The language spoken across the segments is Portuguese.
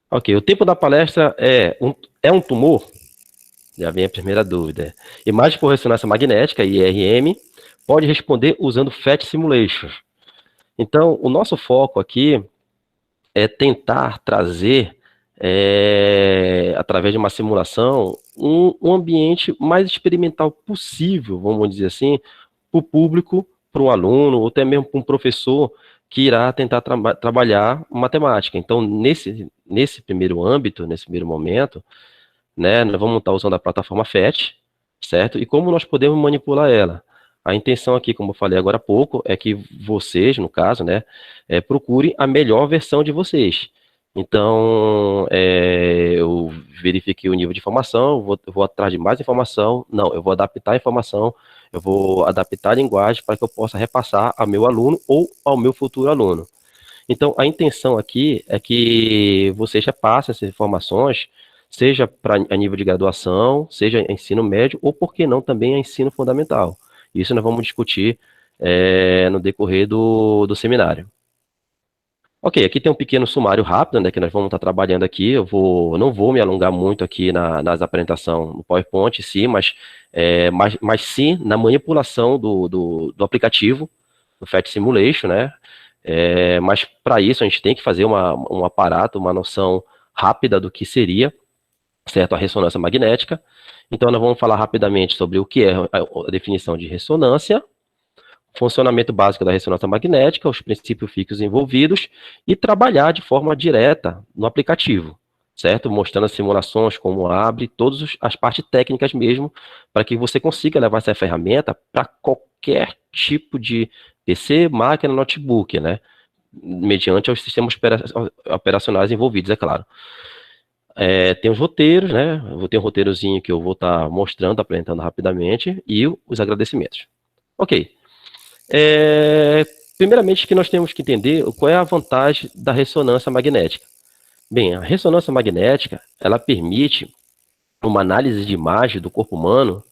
Ok, o tempo da palestra é um tumor? Já vem a primeira dúvida. Imagem por ressonância magnética, IRM, pode responder usando FET Simulation. Então, o nosso foco aqui é tentar trazer, através de uma simulação, um ambiente mais experimental possível, vamos dizer assim, para o público, para um aluno, ou até mesmo para um professor que irá tentar trabalhar matemática. Então, nesse primeiro âmbito, nesse primeiro momento, né, nós vamos estar usando a plataforma FET, certo? E como nós podemos manipular ela? A intenção aqui, como eu falei agora há pouco, é que vocês, no caso, né, procurem a melhor versão de vocês. Então, eu verifiquei o nível de informação, vou atrás de mais informação. Não, eu vou adaptar a informação, eu vou adaptar a linguagem para que eu possa repassar ao meu aluno ou ao meu futuro aluno. Então, a intenção aqui é que vocês repassem essas informações, seja a nível de graduação, seja ensino médio, ou por que não também a ensino fundamental. Isso nós vamos discutir no decorrer do seminário. Ok, aqui tem um pequeno sumário rápido, né, que nós vamos estar trabalhando aqui. Não vou me alongar muito aqui nas apresentações no PowerPoint, sim, mas sim na manipulação do aplicativo, do FAT Simulation, né? Mas para isso a gente tem que fazer um aparato, uma noção rápida do que seria, certo, a ressonância magnética. Então nós vamos falar rapidamente sobre o que é a definição de ressonância, funcionamento básico da ressonância magnética, os princípios físicos envolvidos e trabalhar de forma direta no aplicativo, certo? Mostrando as simulações, como abre, todas as partes técnicas mesmo, para que você consiga levar essa ferramenta para qualquer tipo de PC, máquina, notebook, né? Mediante os sistemas operacionais envolvidos, é claro. Tem os roteiros, né? Eu vou ter um roteirozinho que eu vou estar mostrando, apresentando rapidamente, e os agradecimentos. Ok. É, Primeiramente, que nós temos que entender qual é a vantagem da ressonância magnética. Bem, a ressonância magnética, ela permite uma análise de imagem do corpo humano,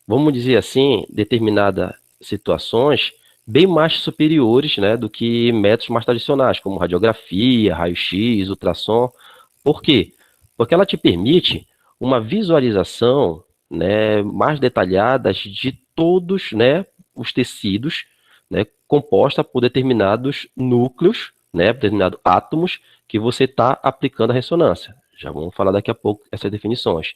vamos dizer assim, determinadas situações bem mais superiores, né, do que métodos mais tradicionais, como radiografia, raio-x, ultrassom. Por quê? Porque ela te permite uma visualização, né, mais detalhada de todos, né, os tecidos, né, composta por determinados núcleos, né, determinados átomos que você está aplicando a ressonância. Já vamos falar daqui a pouco essas definições.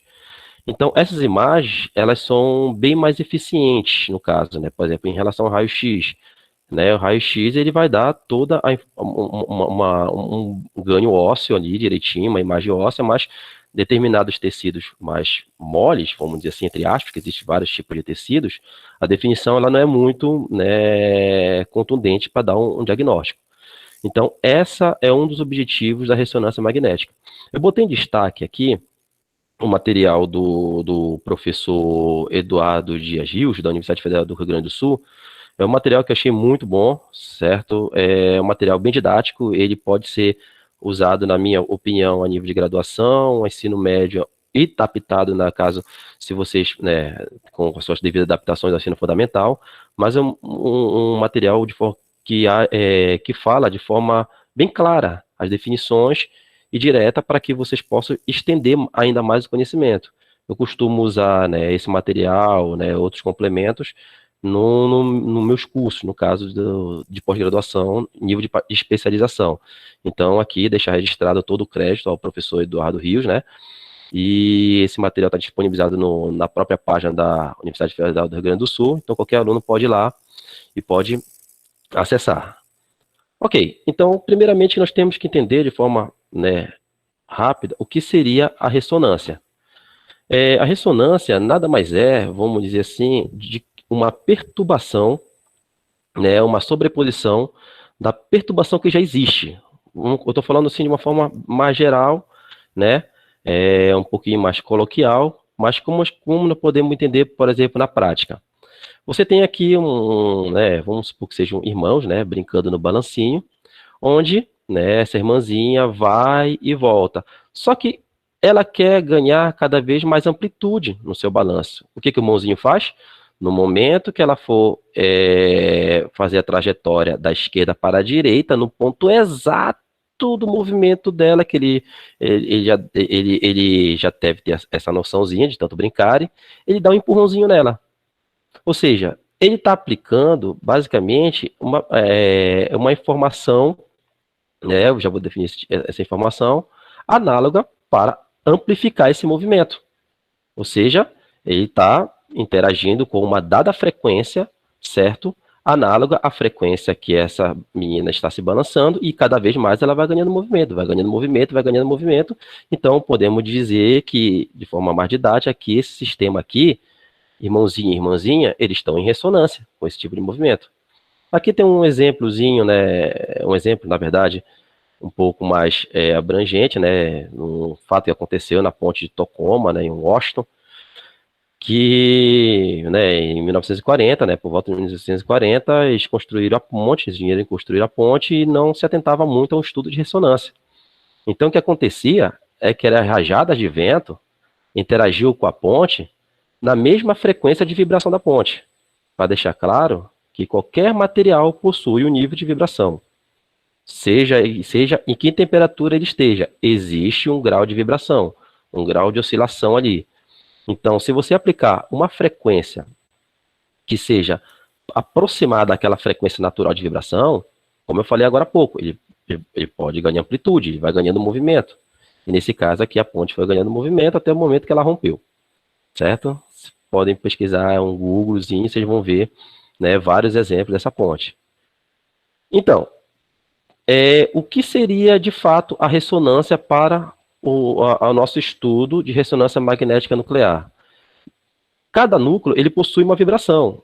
Então, essas imagens, elas são bem mais eficientes, no caso, né? Por exemplo, em relação ao raio-x, né? O raio-x, ele vai dar toda um ganho ósseo ali, direitinho, uma imagem óssea, mas determinados tecidos mais moles, vamos dizer assim, entre aspas, que existem vários tipos de tecidos, a definição, ela não é muito, né, contundente para dar um diagnóstico. Então, essa é um dos objetivos da ressonância magnética. Eu botei em destaque aqui o material do professor Eduardo Dias Rios, da Universidade Federal do Rio Grande do Sul. É um material que eu achei muito bom, certo? É um material bem didático, ele pode ser usado, na minha opinião, a nível de graduação, ensino médio, e está aptado, na caso, se vocês, né, com as suas devidas adaptações ao ensino fundamental, mas é um material que fala de forma bem clara as definições e direta para que vocês possam estender ainda mais o conhecimento. Eu costumo usar, né, esse material, né, outros complementos no meus cursos, no caso de pós-graduação, nível de especialização. Então, aqui, deixar registrado todo o crédito ao professor Eduardo Rios, né? E esse material está disponibilizado na própria página da Universidade Federal do Rio Grande do Sul, então qualquer aluno pode ir lá e pode acessar. Ok, então, primeiramente, nós temos que entender de forma, né, rápida o que seria a ressonância. A ressonância nada mais é, vamos dizer assim, de uma perturbação, né, uma sobreposição da perturbação que já existe. Eu estou falando assim de uma forma mais geral, né, um pouquinho mais coloquial, mas como nós podemos entender, por exemplo, na prática. Você tem aqui né, vamos supor que sejam irmãos, né, brincando no balancinho, onde, né, essa irmãzinha vai e volta. Só que ela quer ganhar cada vez mais amplitude no seu balanço. O que o mãozinho faz? No momento que ela for fazer a trajetória da esquerda para a direita, no ponto exato do movimento dela, que ele já deve ter essa noçãozinha de tanto brincarem, ele dá um empurrãozinho nela. Ou seja, ele está aplicando, basicamente, uma informação, né, eu já vou definir essa informação, análoga para amplificar esse movimento. Ou seja, ele está interagindo com uma dada frequência, certo? Análoga à frequência que essa menina está se balançando, e cada vez mais ela vai ganhando movimento, vai ganhando movimento, vai ganhando movimento. Então, podemos dizer que, de forma mais didática, que esse sistema aqui, irmãozinho e irmãzinha, eles estão em ressonância com esse tipo de movimento. Aqui tem um exemplozinho, né? Um exemplo, na verdade, um pouco mais abrangente, né? Um fato que aconteceu na ponte de Tacoma, né, em Washington, que, né, em 1940, né, por volta de 1940, eles construíram a ponte, esse dinheiro em construir a ponte, e não se atentava muito a um estudo de ressonância. Então, o que acontecia é que as rajadas de vento interagiam com a ponte na mesma frequência de vibração da ponte, para deixar claro que qualquer material possui um nível de vibração. Seja em que temperatura ele esteja, existe um grau de vibração, um grau de oscilação ali. Então, se você aplicar uma frequência que seja aproximada daquela frequência natural de vibração, como eu falei agora há pouco, ele pode ganhar amplitude, ele vai ganhando movimento. E nesse caso aqui, a ponte foi ganhando movimento até o momento que ela rompeu, certo? Vocês podem pesquisar um Googlezinho, vocês vão ver, né, vários exemplos dessa ponte. Então, o que seria de fato a ressonância para o nosso estudo de ressonância magnética nuclear? Cada núcleo ele possui uma vibração,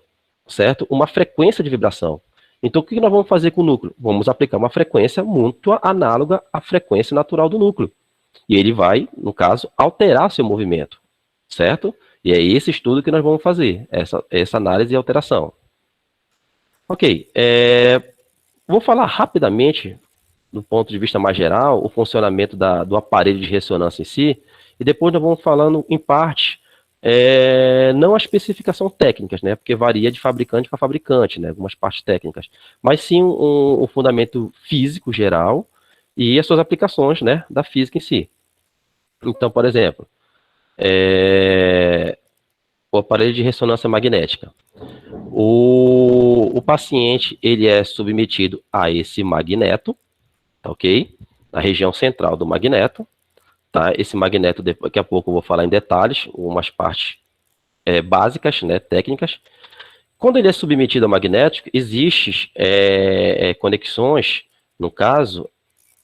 certo? Uma frequência de vibração. Então, o que nós vamos fazer com o núcleo? Vamos aplicar uma frequência muito análoga à frequência natural do núcleo. E ele vai, no caso, alterar seu movimento, certo? E é esse estudo que nós vamos fazer, essa análise e alteração. Ok, vou falar rapidamente, do ponto de vista mais geral, o funcionamento do aparelho de ressonância em si, e depois nós vamos falando em parte, não a especificação técnicas, né, porque varia de fabricante para fabricante, né, algumas partes técnicas, mas sim um fundamento físico geral e as suas aplicações, né, da física em si. Então, por exemplo, o aparelho de ressonância magnética. O paciente ele é submetido a esse magneto, tá, ok? Na região central do magneto, tá? Esse magneto, daqui a pouco eu vou falar em detalhes, umas partes básicas, né, técnicas. Quando ele é submetido ao magnético, existem conexões, no caso,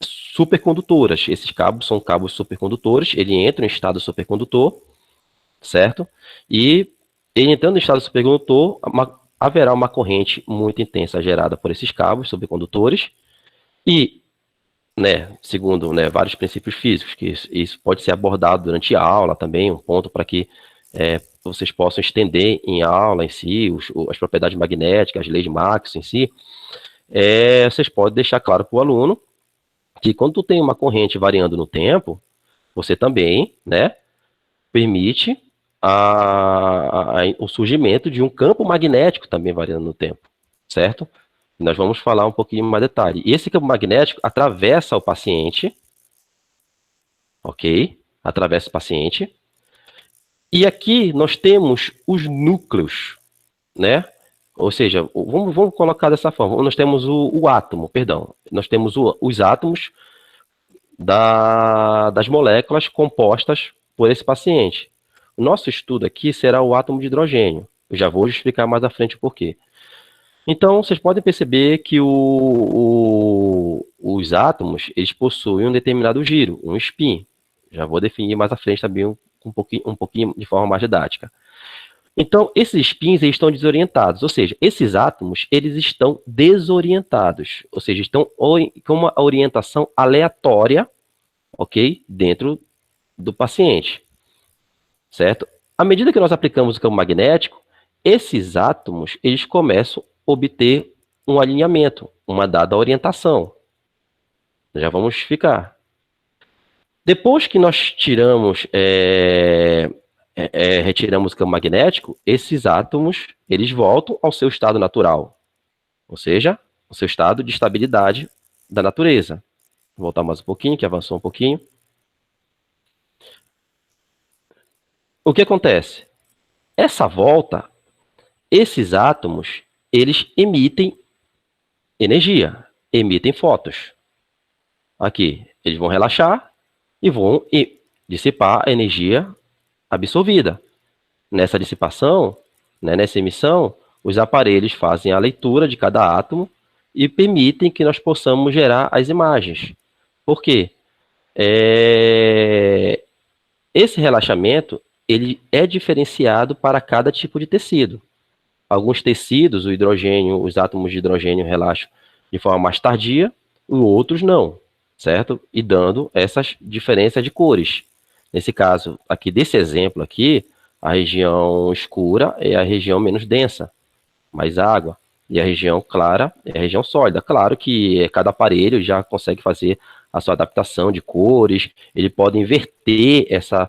supercondutoras. Esses cabos são cabos supercondutores, ele entra em estado supercondutor, certo? E ele entrando em estado supercondutor, haverá uma corrente muito intensa gerada por esses cabos supercondutores e, né, segundo, né, vários princípios físicos, que isso pode ser abordado durante a aula também, um ponto para que vocês possam estender em aula em si, as propriedades magnéticas, as leis de Maxwell em si, vocês podem deixar claro para o aluno que quando tu tem uma corrente variando no tempo, você também, né, permite o surgimento de um campo magnético também variando no tempo, certo? E nós vamos falar um pouquinho mais detalhe. E esse campo magnético atravessa o paciente, ok? Atravessa o paciente. E aqui nós temos os núcleos, né? Ou seja, vamos colocar dessa forma. Nós temos o átomo, perdão. Nós temos os átomos das moléculas compostas por esse paciente. O nosso estudo aqui será o átomo de hidrogênio. Eu já vou explicar mais à frente o porquê. Então, vocês podem perceber que os átomos, eles possuem um determinado giro, um spin. Já vou definir mais à frente também um pouquinho de forma mais didática. Então, esses spins eles estão desorientados, ou seja, esses átomos eles estão desorientados, ou seja, estão com uma orientação aleatória, ok, dentro do paciente, certo? À medida que nós aplicamos o campo magnético, esses átomos eles começam a obter um alinhamento, uma dada orientação. Já vamos explicar. Depois que nós retiramos o campo magnético, esses átomos eles voltam ao seu estado natural, ou seja, ao seu estado de estabilidade da natureza, voltar mais um pouquinho, que avançou um pouquinho. O que acontece? Essa volta, esses átomos, eles emitem energia, emitem fótons. Aqui, eles vão relaxar e vão dissipar a energia absorvida. Nessa dissipação, né, nessa emissão, os aparelhos fazem a leitura de cada átomo e permitem que nós possamos gerar as imagens. Por quê? Esse relaxamento ele é diferenciado para cada tipo de tecido. Alguns tecidos, o hidrogênio, os átomos de hidrogênio relaxam de forma mais tardia, e outros não, certo? E dando essas diferenças de cores. Nesse caso aqui, desse exemplo aqui, a região escura é a região menos densa, mais água, e a região clara é a região sólida. Claro que cada aparelho já consegue fazer a sua adaptação de cores, ele pode inverter essa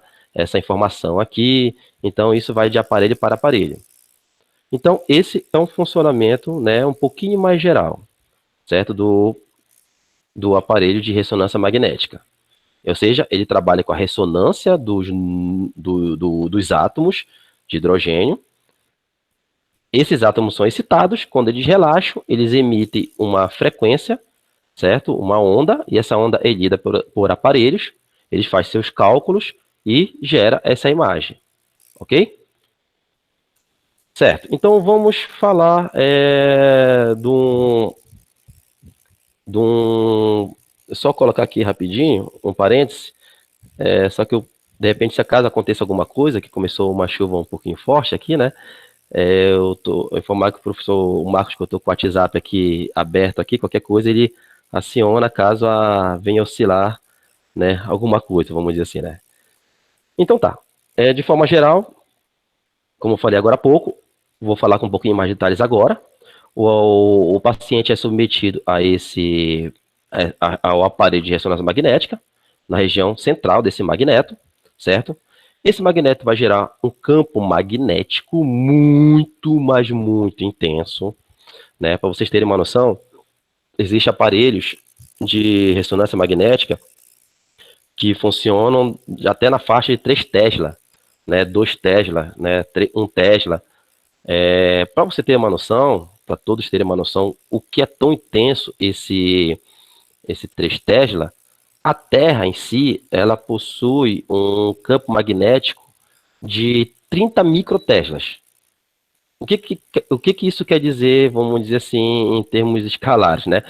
informação aqui, então isso vai de aparelho para aparelho. Então, esse é um funcionamento, né, um pouquinho mais geral, certo? Do aparelho de ressonância magnética. Ou seja, ele trabalha com a ressonância dos átomos de hidrogênio. Esses átomos são excitados, quando eles relaxam, eles emitem uma frequência, certo? Uma onda, e essa onda é lida por aparelhos, eles fazem seus cálculos e gera essa imagem, ok? Certo, então vamos falar só colocar aqui rapidinho, um parêntese, só que de repente, se acaso aconteça alguma coisa, que começou uma chuva um pouquinho forte aqui, né, eu tô informar que o professor Marcos, que eu estou com o WhatsApp aqui aberto aqui, qualquer coisa, ele aciona caso venha oscilar, né, alguma coisa, vamos dizer assim, né. Então tá, de forma geral, como eu falei agora há pouco, vou falar com um pouquinho mais de detalhes agora. O paciente é submetido ao aparelho de ressonância magnética, na região central desse magneto, certo? Esse magneto vai gerar um campo magnético muito, mas muito intenso, né? Para vocês terem uma noção, existem aparelhos de ressonância magnética que funcionam até na faixa de 3 Tesla, né? 2 Tesla, né? 1 Tesla. Para você ter uma noção, para todos terem uma noção, o que é tão intenso esse 3 Tesla, a Terra em si, ela possui um campo magnético de 30 microteslas. O que isso quer dizer, vamos dizer assim, em termos escalares, né?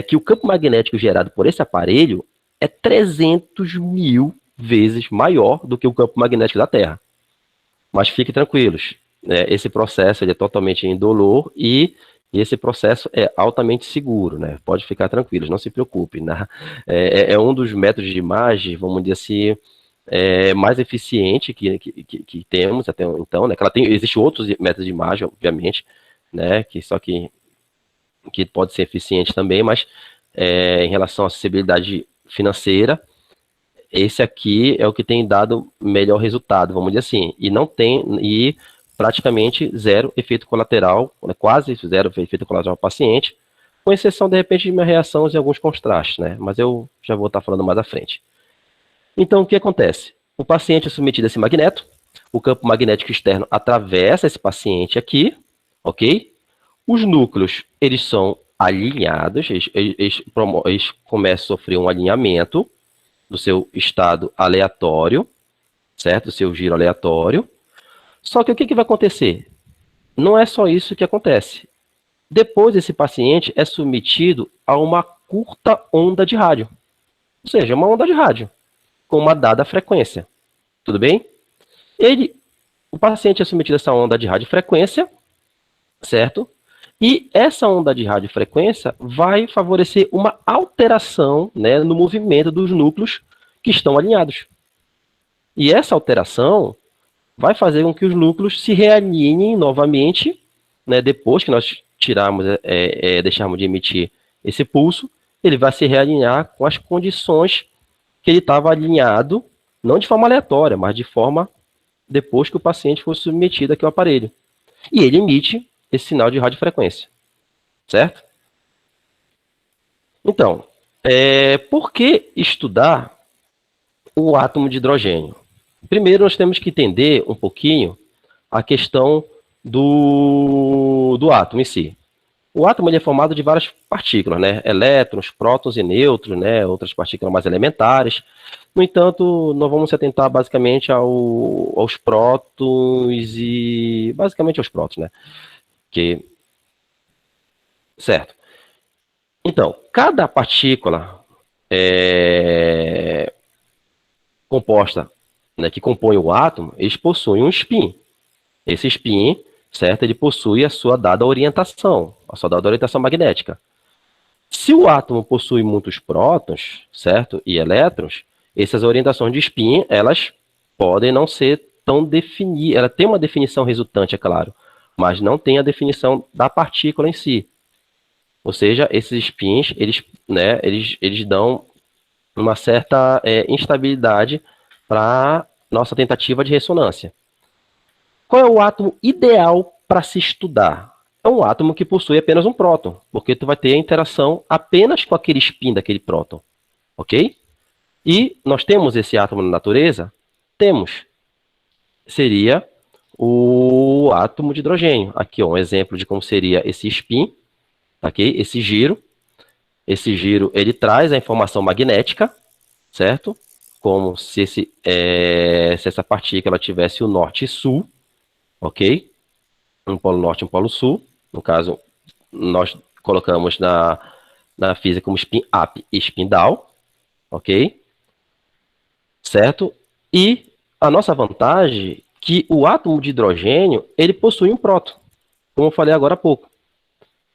Que o campo magnético gerado por esse aparelho é 300 mil vezes maior do que o campo magnético da Terra. Mas fiquem tranquilos, esse processo ele é totalmente indolor e esse processo é altamente seguro, né? Pode ficar tranquilos, não se preocupe, né? É um dos métodos de imagem, vamos dizer assim, mais eficiente que temos até então, né? Existem outros métodos de imagem, obviamente, né? Que pode ser eficiente também, mas em relação à acessibilidade financeira, esse aqui é o que tem dado melhor resultado, vamos dizer assim, e praticamente zero efeito colateral, né, quase zero efeito colateral ao paciente, com exceção, de repente, de uma reação e alguns contrastes, né? Mas eu já vou estar falando mais à frente. Então, o que acontece? O paciente é submetido a esse magneto, o campo magnético externo atravessa esse paciente aqui, ok? Os núcleos, eles são alinhados, eles começam a sofrer um alinhamento do seu estado aleatório, certo? Do seu giro aleatório. Só que o que vai acontecer? Não é só isso que acontece. Depois, esse paciente é submetido a uma curta onda de rádio. Ou seja, uma onda de rádio, com uma dada frequência. Tudo bem? O paciente é submetido a essa onda de radiofrequência, certo? E essa onda de radiofrequência vai favorecer uma alteração, né, no movimento dos núcleos que estão alinhados. E essa alteração vai fazer com que os núcleos se realinhem novamente, né, depois que nós deixarmos de emitir esse pulso, ele vai se realinhar com as condições que ele estava alinhado, não de forma aleatória, mas de forma depois que o paciente for submetido aqui ao aparelho. E ele emite esse sinal de radiofrequência, certo? Então, Por que estudar o átomo de hidrogênio? Primeiro, nós temos que entender um pouquinho a questão do átomo em si. O átomo ele é formado de várias partículas, né? Elétrons, prótons e nêutrons, né? Outras partículas mais elementares. No entanto, nós vamos se atentar basicamente aos prótons e basicamente aos prótons, né? Que, certo. Então, cada partícula composta, né, que compõe o átomo, eles possuem um spin. Esse spin, certo, ele possui a sua dada orientação, a sua dada orientação magnética. Se o átomo possui muitos prótons, certo, e elétrons, essas orientações de spin, elas podem não ser tão definidas. Ela tem uma definição resultante, é claro, mas não tem a definição da partícula em si. Ou seja, esses spins, eles dão uma certa instabilidade para nossa tentativa de ressonância. Qual é o átomo ideal para se estudar? É um átomo que possui apenas um próton, porque tu vai ter a interação apenas com aquele spin daquele próton, ok? E nós temos esse átomo na natureza? Temos. Seria o átomo de hidrogênio. Aqui, ó, um exemplo de como seria esse spin, ok? Esse giro. Esse giro, ele traz a informação magnética, certo? Como se essa partícula tivesse o norte e sul, ok? Um polo norte e um polo sul. No caso, nós colocamos na física como spin up e spin down, ok? Certo? E a nossa vantagem é que o átomo de hidrogênio, ele possui um próton, como eu falei agora há pouco.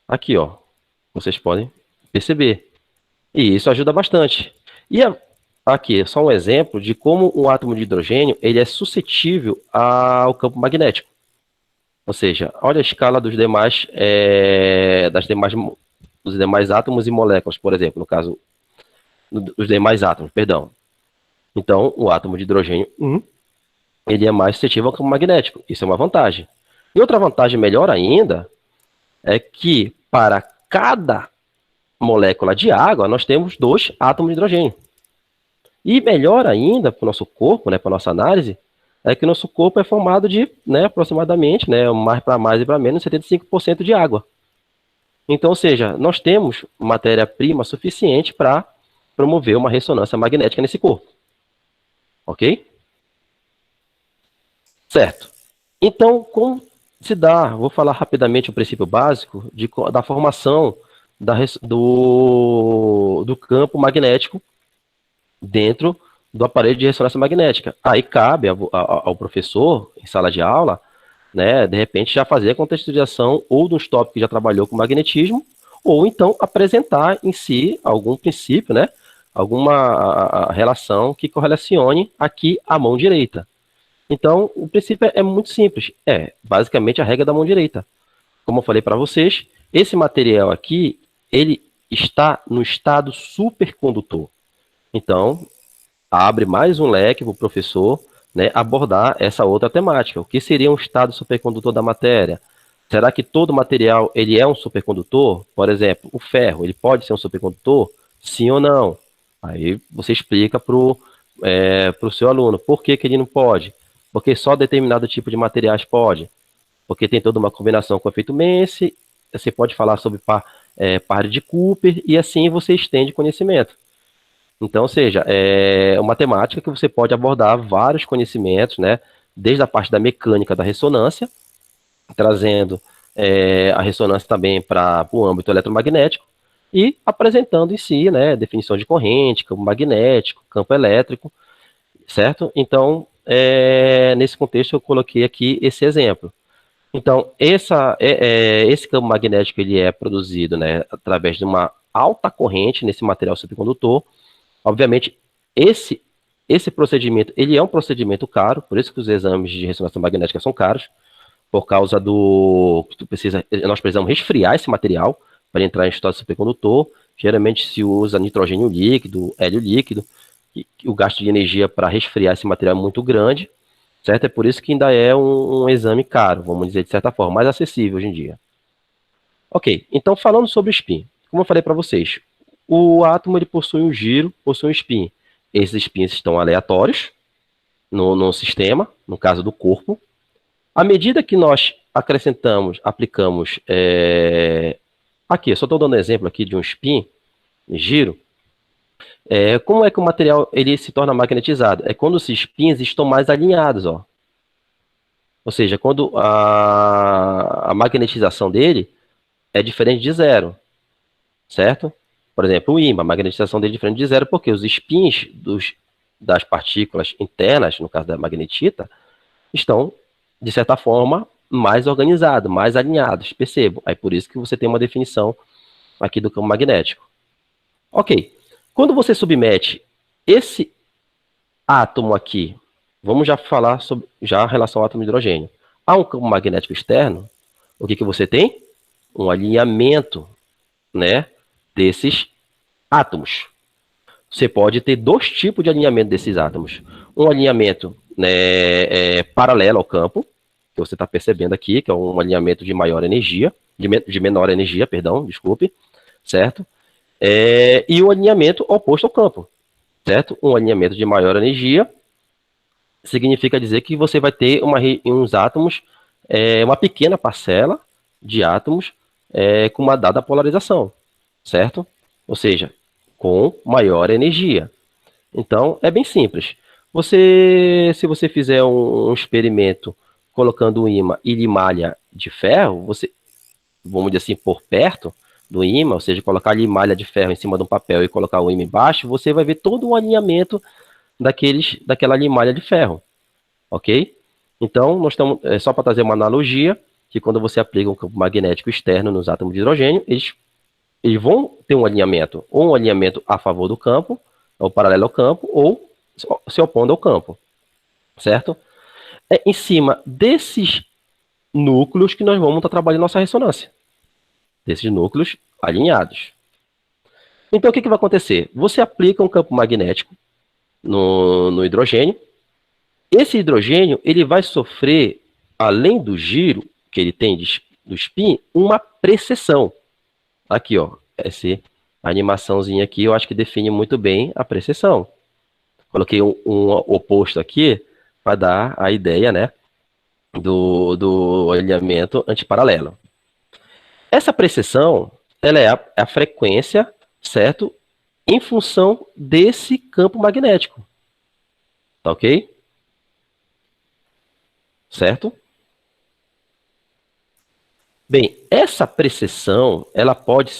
Aqui, ó, vocês podem perceber. E isso ajuda bastante. E aqui, só um exemplo de como o átomo de hidrogênio ele é suscetível ao campo magnético. Ou seja, olha a escala dos demais, dos demais átomos e moléculas, por exemplo, no caso, dos demais átomos, perdão. Então, o átomo de hidrogênio 1, ele é mais suscetível ao campo magnético. Isso é uma vantagem. E outra vantagem melhor ainda é que para cada molécula de água, nós temos 2 átomos de hidrogênio. E melhor ainda para o nosso corpo, né, para a nossa análise, é que o nosso corpo é formado de, né, aproximadamente, né, mais e para menos, 75% de água. Então, ou seja, nós temos matéria-prima suficiente para promover uma ressonância magnética nesse corpo. Ok? Certo. Então, como se dá? Vou falar rapidamente o princípio básico da formação do campo magnético dentro do aparelho de ressonância magnética. Aí cabe ao professor, em sala de aula, né, de repente já fazer a contextualização ou dos tópicos que já trabalhou com magnetismo, ou então apresentar em si algum princípio, né, alguma relação que correlacione aqui a mão direita. Então, o princípio é muito simples, basicamente a regra da mão direita. Como eu falei para vocês, esse material aqui, ele está no estado supercondutor. Então, abre mais um leque para o professor, né, abordar essa outra temática. O que seria um estado supercondutor da matéria? Será que todo material ele é um supercondutor? Por exemplo, o ferro, ele pode ser um supercondutor? Sim ou não? Aí você explica para o seu aluno por que ele não pode. Porque só determinado tipo de materiais pode. Porque tem toda uma combinação com o efeito Mense, você pode falar sobre par de Cooper, e assim você estende conhecimento. Então, ou seja, é uma temática que você pode abordar vários conhecimentos, né? Desde a parte da mecânica da ressonância, trazendo a ressonância também para o âmbito eletromagnético, e apresentando em si, né, definição de corrente, campo magnético, campo elétrico, certo? Então, nesse contexto eu coloquei aqui esse exemplo. Então, esse campo magnético ele é produzido, né, através de uma alta corrente nesse material supercondutor. Obviamente, esse procedimento, ele é um procedimento caro, por isso que os exames de ressonância magnética são caros, por causa nós precisamos resfriar esse material para entrar em estado supercondutor. Geralmente se usa nitrogênio líquido, hélio líquido, e o gasto de energia para resfriar esse material é muito grande, certo? É por isso que ainda é um exame caro, vamos dizer de certa forma, mais acessível hoje em dia. Ok, então falando sobre o spin, como eu falei para vocês, o átomo ele possui um giro, possui um spin. Esses spins estão aleatórios no sistema, no caso do corpo. À medida que nós acrescentamos, aplicamos, aqui, eu só estou dando um exemplo aqui de um spin, giro, como é que o material ele se torna magnetizado? É quando os spins estão mais alinhados, ó. Ou seja, quando a magnetização dele é diferente de zero, certo? Por exemplo, o ímã, a magnetização dele é diferente de zero, porque os spins das partículas internas, no caso da magnetita, estão, de certa forma, mais organizados, mais alinhados, percebo. Aí por isso que você tem uma definição aqui do campo magnético. Ok. Quando você submete esse átomo aqui, vamos já falar sobre já a relação ao átomo de hidrogênio, a um campo magnético externo, o que você tem? Um alinhamento, né, desses átomos. Você pode ter dois tipos de alinhamento desses átomos. Um alinhamento, né, paralelo ao campo, que você está percebendo aqui, que é um alinhamento de maior energia, de menor energia, perdão, desculpe, certo? E o alinhamento oposto ao campo, certo? Um alinhamento de maior energia significa dizer que você vai ter uns átomos, uma pequena parcela de átomos com uma dada polarização, certo? Ou seja, com maior energia. Então, é bem simples. Se você fizer um experimento colocando um ímã e limalha de ferro, vamos dizer assim, por perto do ímã, ou seja, colocar a limalha de ferro em cima de um papel e colocar o ímã embaixo, você vai ver todo um alinhamento daquela limalha de ferro, ok? Então, nós estamos, só para trazer uma analogia, que quando você aplica um campo magnético externo nos átomos de hidrogênio, eles vão ter um alinhamento, ou um alinhamento a favor do campo, ou paralelo ao campo, ou se opondo ao campo, certo? É em cima desses núcleos que nós vamos estar trabalhando nossa ressonância, desses núcleos alinhados. Então, o que vai acontecer? Você aplica um campo magnético no hidrogênio. Esse hidrogênio ele vai sofrer, além do giro que ele tem do spin, uma precessão. Aqui, ó, essa animaçãozinha aqui, eu acho que define muito bem a precessão. Coloquei um oposto aqui para dar a ideia, né, do alinhamento antiparalelo. Essa precessão, ela é a frequência, certo? Em função desse campo magnético. Tá ok? Certo? Bem, essa precessão,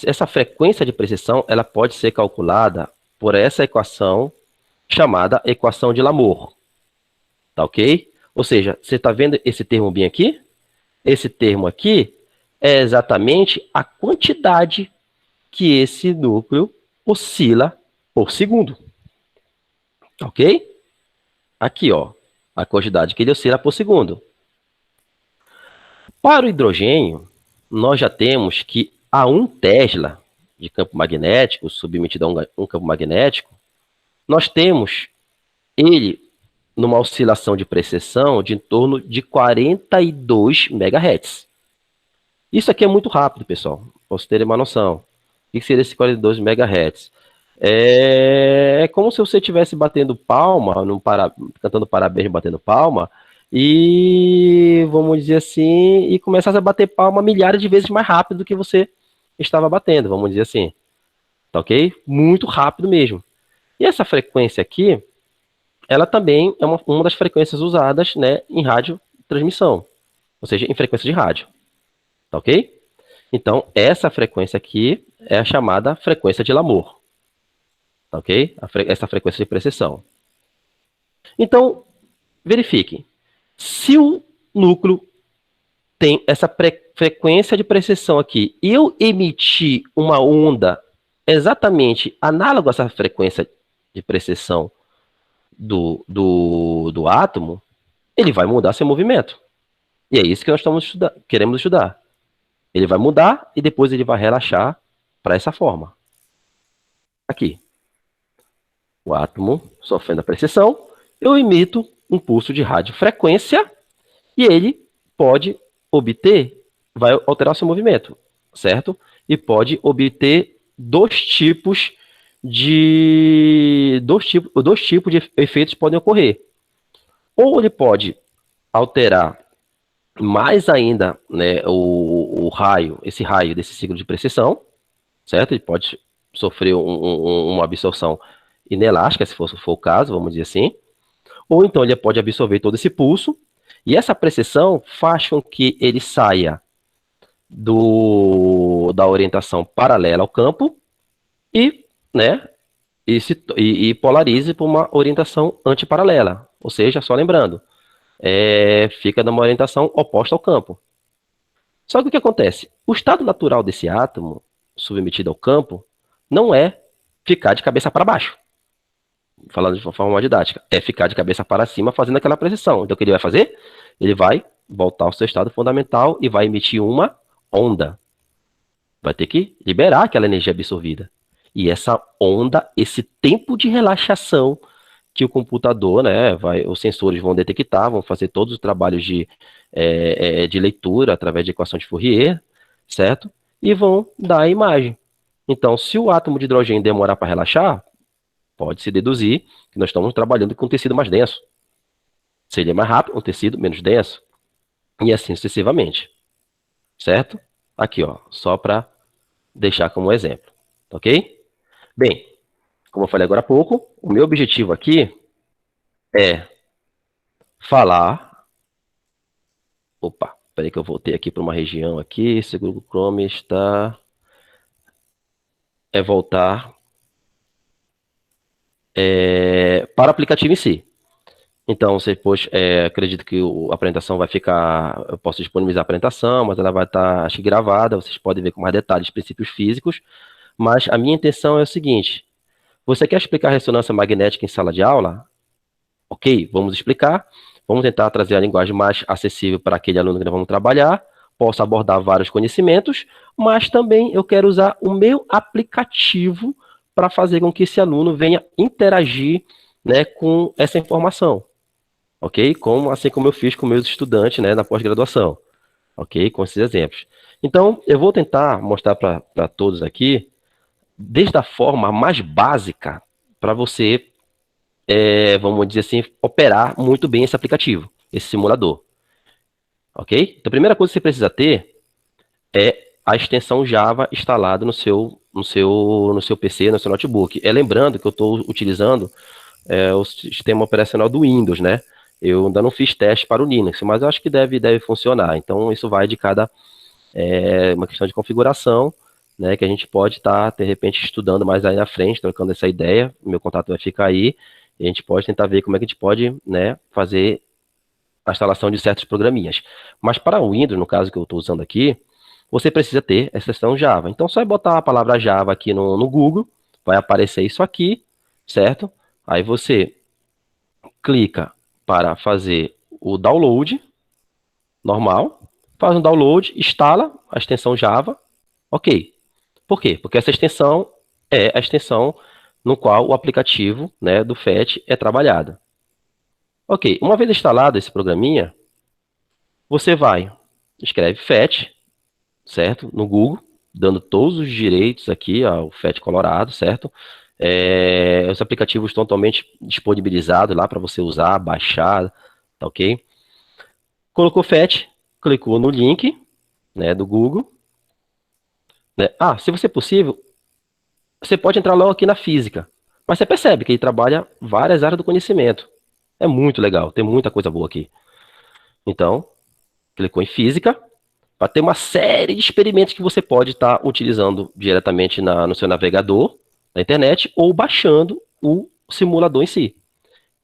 essa frequência de precessão, ela pode ser calculada por essa equação chamada equação de Lamour. Tá ok? Ou seja, você está vendo esse termo bem aqui? Esse termo aqui é exatamente a quantidade que esse núcleo oscila por segundo. Ok? Aqui, ó, a quantidade que ele oscila por segundo. Para o hidrogênio, nós já temos que a 1 Tesla de campo magnético, submetido a um campo magnético, nós temos ele numa oscilação de precessão de em torno de 42 MHz. Isso aqui é muito rápido, pessoal, para vocês terem uma noção. O que seria esse 42 MHz? É como se você estivesse batendo palma, cantando parabéns, batendo palma, e vamos dizer assim, e começasse a bater palma milhares de vezes mais rápido do que você estava batendo, vamos dizer assim. Tá ok? Muito rápido mesmo. E essa frequência aqui, ela também é uma das frequências usadas, né, em radiotransmissão, ou seja, em frequência de rádio. Tá ok? Então, essa frequência aqui é a chamada frequência de Lamour. Tá ok? Essa frequência de precessão. Então, verifique. Se o núcleo tem essa frequência de precessão aqui e eu emitir uma onda exatamente análoga a essa frequência de precessão do átomo, ele vai mudar seu movimento. E é isso que nós queremos estudar. Ele vai mudar e depois ele vai relaxar para essa forma. Aqui. O átomo sofrendo a precessão, eu emito um pulso de radiofrequência e ele vai alterar seu movimento, certo? E pode obter dois tipos de efeitos podem ocorrer. Ou ele pode alterar mais ainda, né, o raio, esse raio desse ciclo de precessão, certo? Ele pode sofrer uma absorção inelástica, se for o caso, vamos dizer assim. Ou então ele pode absorver todo esse pulso, e essa precessão faz com que ele saia da orientação paralela ao campo e, né, e polarize para uma orientação antiparalela. Ou seja, só lembrando, fica numa orientação oposta ao campo. Só que o que acontece? O estado natural desse átomo, submetido ao campo, não é ficar de cabeça para baixo, falando de uma forma didática, é ficar de cabeça para cima fazendo aquela precessão. Então o que ele vai fazer? Ele vai voltar ao seu estado fundamental e vai emitir uma onda. Vai ter que liberar aquela energia absorvida. E essa onda, esse tempo de relaxação que o computador, né, os sensores vão detectar, vão fazer todos os trabalhos de leitura através de equação de Fourier, certo? E vão dar a imagem. Então, se o átomo de hidrogênio demorar para relaxar, pode-se deduzir que nós estamos trabalhando com um tecido mais denso. Se ele é mais rápido, um tecido menos denso. E assim sucessivamente. Certo? Aqui, ó, só para deixar como exemplo. Ok? Bem, como eu falei agora há pouco, o meu objetivo aqui é falar. Opa, peraí que eu voltei aqui para uma região aqui. Esse Google Chrome está. É voltar para o aplicativo em si. Então, você depois, acredito que a apresentação vai ficar. Eu posso disponibilizar a apresentação, mas ela vai estar, acho que, gravada. Vocês podem ver com mais detalhes, princípios físicos. Mas a minha intenção é o seguinte: você quer explicar ressonância magnética em sala de aula? Ok, vamos explicar. Vamos tentar trazer a linguagem mais acessível para aquele aluno que nós vamos trabalhar. Posso abordar vários conhecimentos, mas também eu quero usar o meu aplicativo para fazer com que esse aluno venha interagir, né, com essa informação. Ok? Assim como eu fiz com meus estudantes, né, na pós-graduação. Ok? Com esses exemplos. Então, eu vou tentar mostrar para todos aqui, desde a forma mais básica, para você vamos dizer assim, operar muito bem esse aplicativo, esse simulador. Ok? Então, a primeira coisa que você precisa ter é a extensão Java instalada no seu PC, no seu notebook. Lembrando que eu estou utilizando o sistema operacional do Windows, né? Eu ainda não fiz teste para o Linux, mas eu acho que deve funcionar. Então, isso vai de cada uma questão de configuração, né? Que a gente pode estar, de repente, estudando mais aí na frente, trocando essa ideia. O meu contato vai ficar aí. E a gente pode tentar ver como é que a gente pode, né, fazer a instalação de certos programinhas. Mas para o Windows, no caso que eu estou usando aqui, você precisa ter essa extensão Java. Então, só é botar a palavra Java aqui no Google, vai aparecer isso aqui, certo? Aí você clica para fazer o download, normal, faz um download, instala a extensão Java, ok. Por quê? Porque essa extensão é a extensão no qual o aplicativo, né, do FET é trabalhado. Ok, uma vez instalado esse programinha, você escreve FET, certo? No Google, dando todos os direitos aqui ao FET Colorado, certo? Os aplicativos estão totalmente disponibilizados lá para você usar, baixar, tá ok? Colocou FET, clicou no link, né, do Google. Né? Se você possível, você pode entrar logo aqui na física. Mas você percebe que ele trabalha várias áreas do conhecimento. É muito legal, tem muita coisa boa aqui. Então, clicou em física, para ter uma série de experimentos que você pode estar utilizando diretamente no seu navegador, na internet, ou baixando o simulador em si.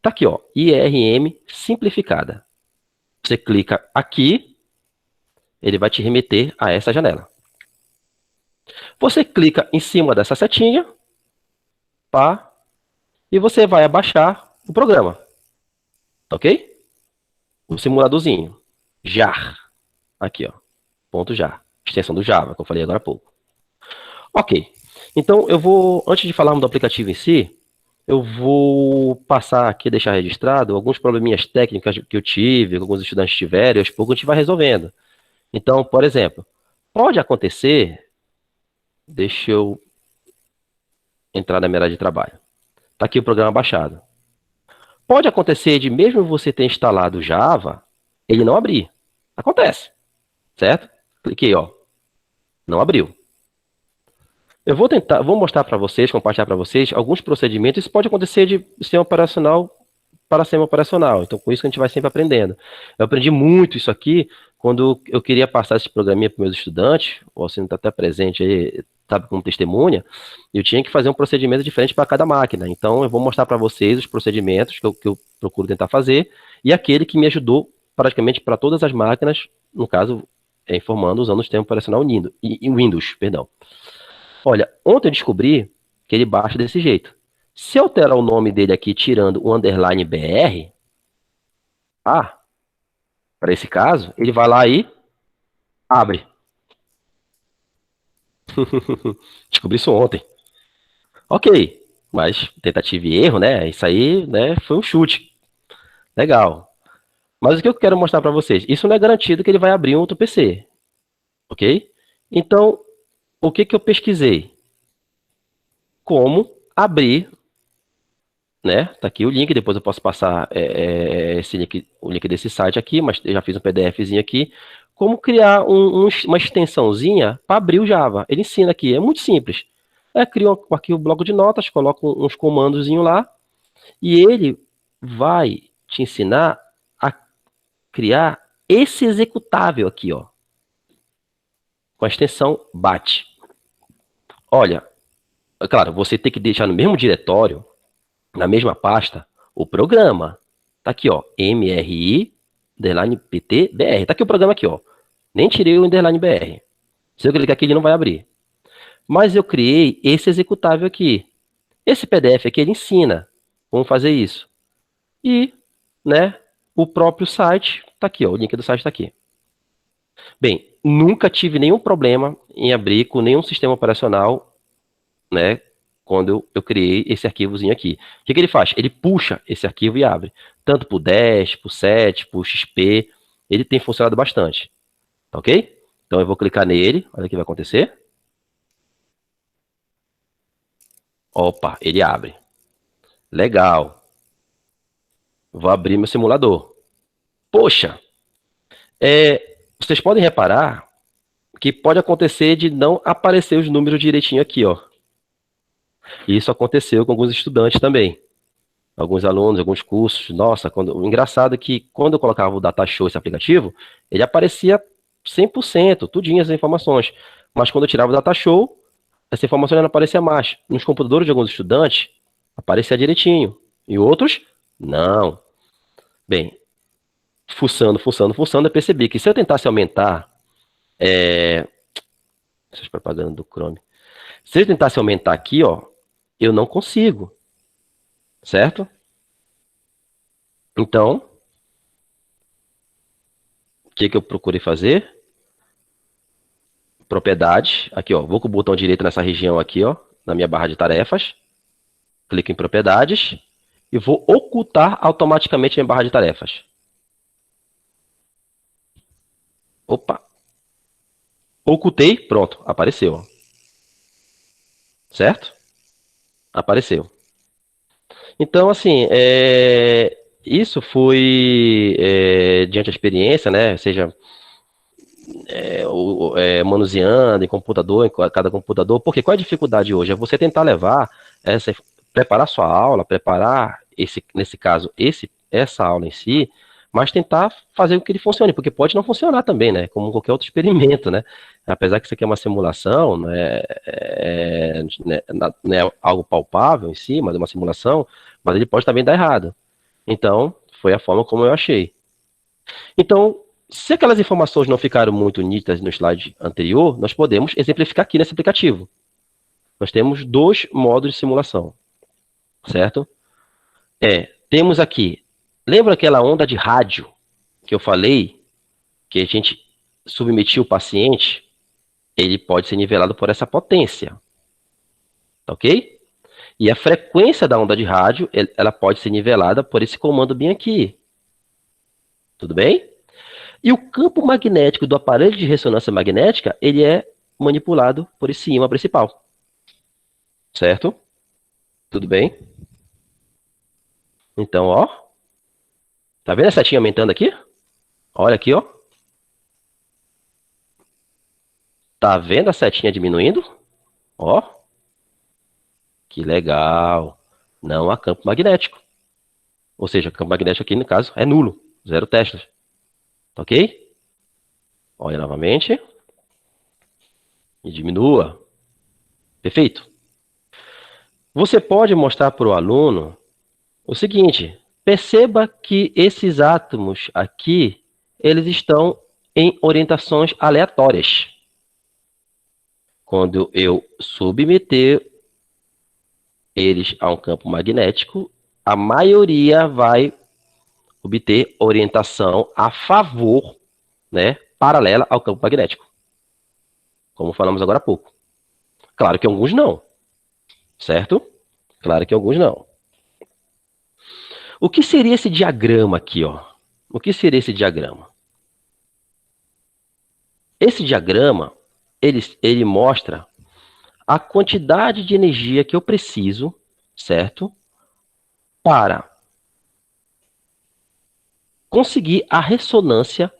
Tá aqui, ó, IRM simplificada. Você clica aqui, ele vai te remeter a essa janela. Você clica em cima dessa setinha, pá, e você vai abaixar o programa. Tá ok? O simuladorzinho. JAR. Aqui, ó. Ponto JAR. Extensão do Java, que eu falei agora há pouco. Ok. Então, antes de falarmos do aplicativo em si, eu vou passar aqui, deixar registrado, alguns probleminhas técnicos que eu tive, que alguns estudantes tiveram, e aos poucos a gente vai resolvendo. Então, por exemplo, pode acontecer, deixa eu entrar na minha área de trabalho. Está aqui o programa baixado. Pode acontecer de mesmo você ter instalado o Java, ele não abrir. Acontece, certo? Cliquei, ó, não abriu. Eu vou mostrar para vocês, compartilhar para vocês alguns procedimentos. Isso pode acontecer de sistema operacional para sistema operacional. Então, com isso que a gente vai sempre aprendendo. Eu aprendi muito isso aqui quando eu queria passar esse programinha para meus estudantes. O Alcino está até presente aí, sabe, como testemunha. Eu tinha que fazer um procedimento diferente para cada máquina. Então, eu vou mostrar para vocês os procedimentos que eu procuro tentar fazer e aquele que me ajudou praticamente para todas as máquinas, no caso, informando usando o sistema operacional Windows, perdão. Olha, ontem eu descobri que ele baixa desse jeito. Se eu alterar o nome dele aqui, tirando o underline BR, para esse caso, ele vai lá e abre. Descobri isso ontem. Ok, mas tentativa e erro, né? Isso aí, né, foi um chute. Legal. Mas o que eu quero mostrar para vocês? Isso não é garantido que ele vai abrir um outro PC, ok? Então, o que eu pesquisei? Como abrir, né? Tá aqui o link, depois eu posso passar esse link, o link desse site aqui, mas eu já fiz um PDFzinho aqui. Como criar uma extensãozinha para abrir o Java. Ele ensina aqui, é muito simples. Cria aqui o bloco de notas, coloca uns comandozinho lá, e ele vai te ensinar a criar esse executável aqui, ó, com a extensão BAT. Olha, é claro, você tem que deixar no mesmo diretório, na mesma pasta, o programa. Tá aqui, ó, MRI, underline PT, BR. Tá aqui o programa aqui, ó. Nem tirei o underline BR. Se eu clicar aqui, ele não vai abrir. Mas eu criei esse executável aqui. Esse PDF aqui, ele ensina como fazer isso. E, né, o próprio site, tá aqui, ó, o link do site tá aqui. Bem, nunca tive nenhum problema em abrir com nenhum sistema operacional, né, quando eu criei esse arquivozinho aqui. O que ele faz? Ele puxa esse arquivo e abre. Tanto para o 10, para o 7, para o XP. Ele tem funcionado bastante. Tá ok? Então eu vou clicar nele. Olha o que vai acontecer. Opa, ele abre. Legal. Vou abrir meu simulador. Poxa, vocês podem reparar que pode acontecer de não aparecer os números direitinho aqui, ó. Isso aconteceu com alguns estudantes também. Alguns alunos, alguns cursos. Nossa, o engraçado é que quando eu colocava o Datashow, esse aplicativo, ele aparecia 100%, tudinho as informações. Mas quando eu tirava o Datashow, essa informação já não aparecia mais. Nos computadores de alguns estudantes, aparecia direitinho. E outros, não. Bem, fuçando, eu percebi que se eu tentasse aumentar, essas propagandas do Chrome, se eu tentasse aumentar aqui, ó, eu não consigo, certo? Então, o que eu procurei fazer? Propriedades, aqui, ó, vou com o botão direito nessa região aqui, ó, na minha barra de tarefas, clico em propriedades e vou ocultar automaticamente minha barra de tarefas. Opa, ocultei, pronto, apareceu, ó. Certo? Apareceu. Então, assim, isso foi diante da experiência, né? Seja manuseando em computador, em cada computador. Porque qual é a dificuldade hoje? É você tentar levar preparar sua aula, preparar nesse caso, essa aula em si, mas tentar fazer com que ele funcione, porque pode não funcionar também, né? Como qualquer outro experimento, né? Apesar que isso aqui é uma simulação, né? Não é algo palpável em si, mas é uma simulação, mas ele pode também dar errado. Então, foi a forma como eu achei. Então, se aquelas informações não ficaram muito nítidas no slide anterior, nós podemos exemplificar aqui nesse aplicativo. Nós temos dois modos de simulação, certo? Temos aqui, lembra aquela onda de rádio que eu falei, que a gente submetiu o paciente? Ele pode ser nivelado por essa potência, tá ok? E a frequência da onda de rádio, ela pode ser nivelada por esse comando bem aqui. Tudo bem? E o campo magnético do aparelho de ressonância magnética, ele é manipulado por esse ímã principal. Certo? Tudo bem? Então, ó, tá vendo a setinha aumentando aqui? Olha aqui, ó. Tá vendo a setinha diminuindo? Ó, que legal. Não há campo magnético. Ou seja, campo magnético aqui, no caso, é nulo. Zero Teslas. Tá ok? Olha novamente. E diminua. Perfeito. Você pode mostrar para o aluno o seguinte: perceba que esses átomos aqui, eles estão em orientações aleatórias. Quando eu submeter eles a um campo magnético, a maioria vai obter orientação a favor, né, paralela ao campo magnético, como falamos agora há pouco. Claro que alguns não, certo? Claro que alguns não. O que seria esse diagrama aqui, ó? O que seria esse diagrama? Esse diagrama, ele mostra a quantidade de energia que eu preciso, certo? Para conseguir a ressonância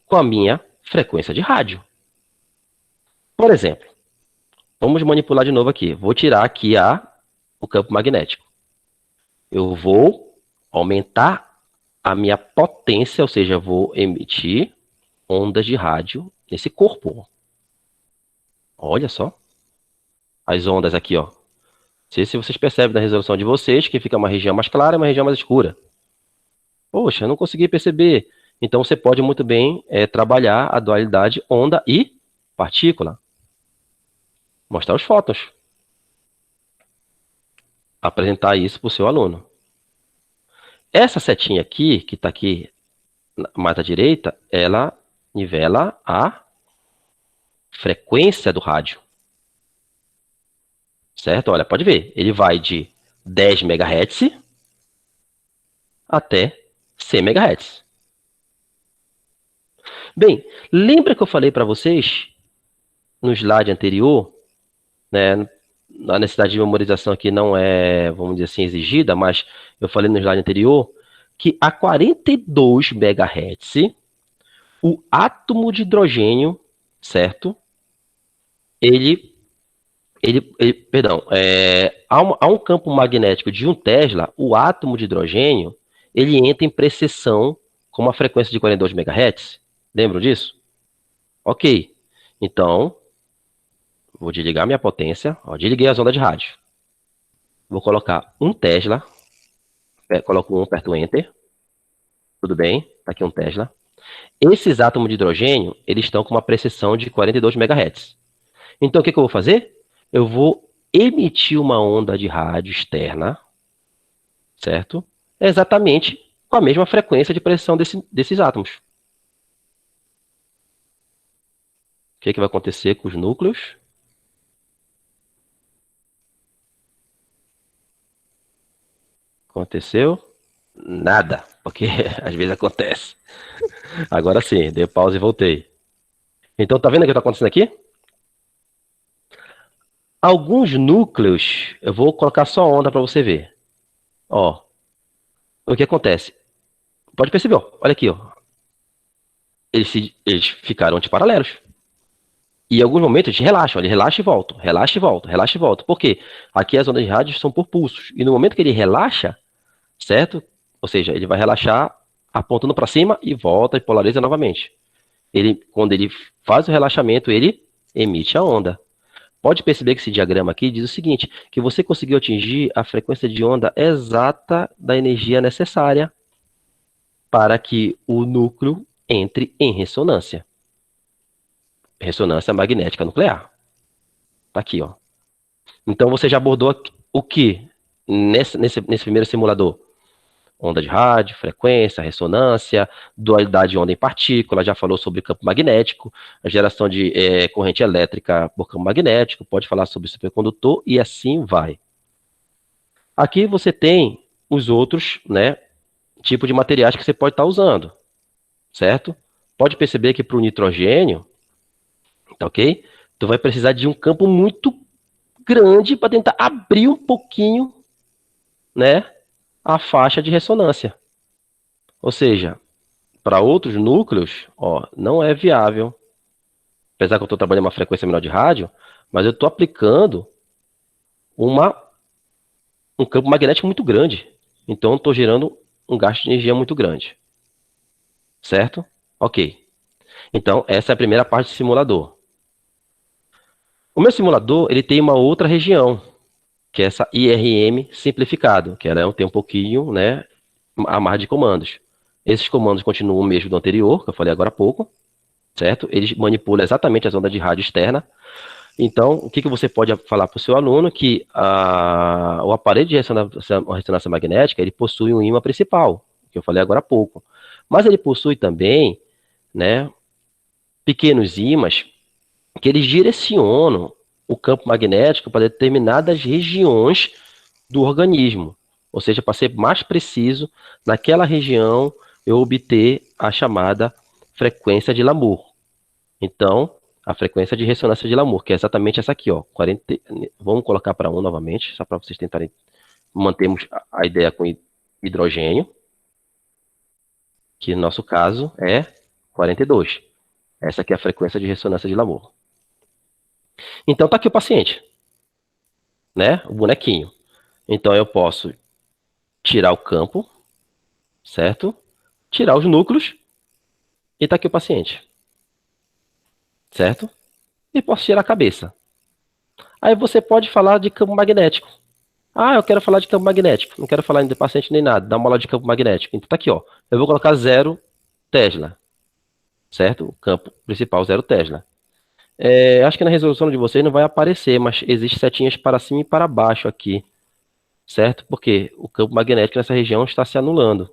com a minha frequência de rádio. Por exemplo, vamos manipular de novo aqui. Vou tirar aqui o campo magnético. Eu vou aumentar a minha potência, ou seja, eu vou emitir ondas de rádio nesse corpo. Olha só. As ondas aqui, ó. Não sei se vocês percebem na resolução de vocês que fica uma região mais clara e uma região mais escura. Poxa, eu não consegui perceber. Então você pode muito bem trabalhar a dualidade onda e partícula. Mostrar os fótons. Apresentar isso para o seu aluno. Essa setinha aqui, que está aqui mais à direita, ela nivela a frequência do rádio. Certo? Olha, pode ver. Ele vai de 10 MHz até 100 MHz. Bem, lembra que eu falei para vocês no slide anterior, né? A necessidade de memorização aqui não é, vamos dizer assim, exigida, mas eu falei no slide anterior que a 42 MHz, o átomo de hidrogênio, certo? Perdão, há um campo magnético de 1 Tesla, o átomo de hidrogênio, ele entra em precessão com uma frequência de 42 MHz. Lembram disso? Ok. Então, vou desligar minha potência. Ó, desliguei as ondas de rádio. Vou colocar 1 Tesla. Coloco 1, aperto Enter. Tudo bem, tá aqui 1 Tesla. Esses átomos de hidrogênio, eles estão com uma precessão de 42 MHz. Então, o que eu vou fazer? Eu vou emitir uma onda de rádio externa, certo? Exatamente com a mesma frequência de pressão desses átomos. O que vai acontecer com os núcleos? Aconteceu? Nada, porque às vezes acontece. Agora sim, dei pausa e voltei. Então, tá vendo o que está acontecendo aqui? Alguns núcleos, eu vou colocar só onda para você ver. Ó, o que acontece? Pode perceber, ó, olha aqui, ó. Eles ficaram antiparalelos. E em alguns momentos eles relaxam, ele relaxa e volta, relaxa e volta, relaxa e volta. Por quê? Aqui as ondas de rádio são por pulsos. E no momento que ele relaxa, certo? Ou seja, ele vai relaxar apontando para cima e volta e polariza novamente. Quando ele faz o relaxamento, ele emite a onda. Pode perceber que esse diagrama aqui diz o seguinte, que você conseguiu atingir a frequência de onda exata da energia necessária para que o núcleo entre em ressonância. Ressonância magnética nuclear. Tá aqui, ó. Então você já abordou o que nesse primeiro simulador? Onda de rádio, frequência, ressonância, dualidade de onda em partícula, já falou sobre campo magnético, a geração de corrente elétrica por campo magnético, pode falar sobre supercondutor e assim vai. Aqui você tem os outros, né, tipos de materiais que você pode estar usando, certo? Pode perceber que para o nitrogênio, tá ok? Tu vai precisar de um campo muito grande para tentar abrir um pouquinho, né, a faixa de ressonância. Ou seja, para outros núcleos, ó, não é viável, apesar que eu estou trabalhando uma frequência menor de rádio, mas eu estou aplicando uma, um campo magnético muito grande. Então, eu estou gerando um gasto de energia muito grande. Certo? Ok. Então, essa é a primeira parte do simulador. O meu simulador, ele tem uma outra região, que é essa IRM simplificado, que ela tem um pouquinho, né, a mais de comandos. Esses comandos continuam o mesmo do anterior, que eu falei agora há pouco, certo? Eles manipulam exatamente as ondas de rádio externa. Então, o que você pode falar para o seu aluno? Que o aparelho de ressonância magnética, ele possui um ímã principal, que eu falei agora há pouco. Mas ele possui também, né, pequenos ímãs que eles direcionam o campo magnético para determinadas regiões do organismo. Ou seja, para ser mais preciso, naquela região eu obter a chamada frequência de Lamour. Então, a frequência de ressonância de Lamour, que é exatamente essa aqui, ó, 40, vamos colocar para 1 novamente, só para vocês tentarem mantermos a ideia com hidrogênio, que no nosso caso é 42. Essa aqui é a frequência de ressonância de Lamour. Então tá aqui o paciente, né? O bonequinho. Então eu posso tirar o campo, certo? Tirar os núcleos e tá aqui o paciente, certo? E posso tirar a cabeça. Aí você pode falar de campo magnético. Ah, eu quero falar de campo magnético. Não quero falar de paciente nem nada. Dá uma aula de campo magnético. Então tá aqui, ó. Eu vou colocar 0 Tesla, certo? O campo principal 0 Tesla. Acho que na resolução de vocês não vai aparecer, mas existe setinhas para cima e para baixo aqui, certo? Porque o campo magnético nessa região está se anulando.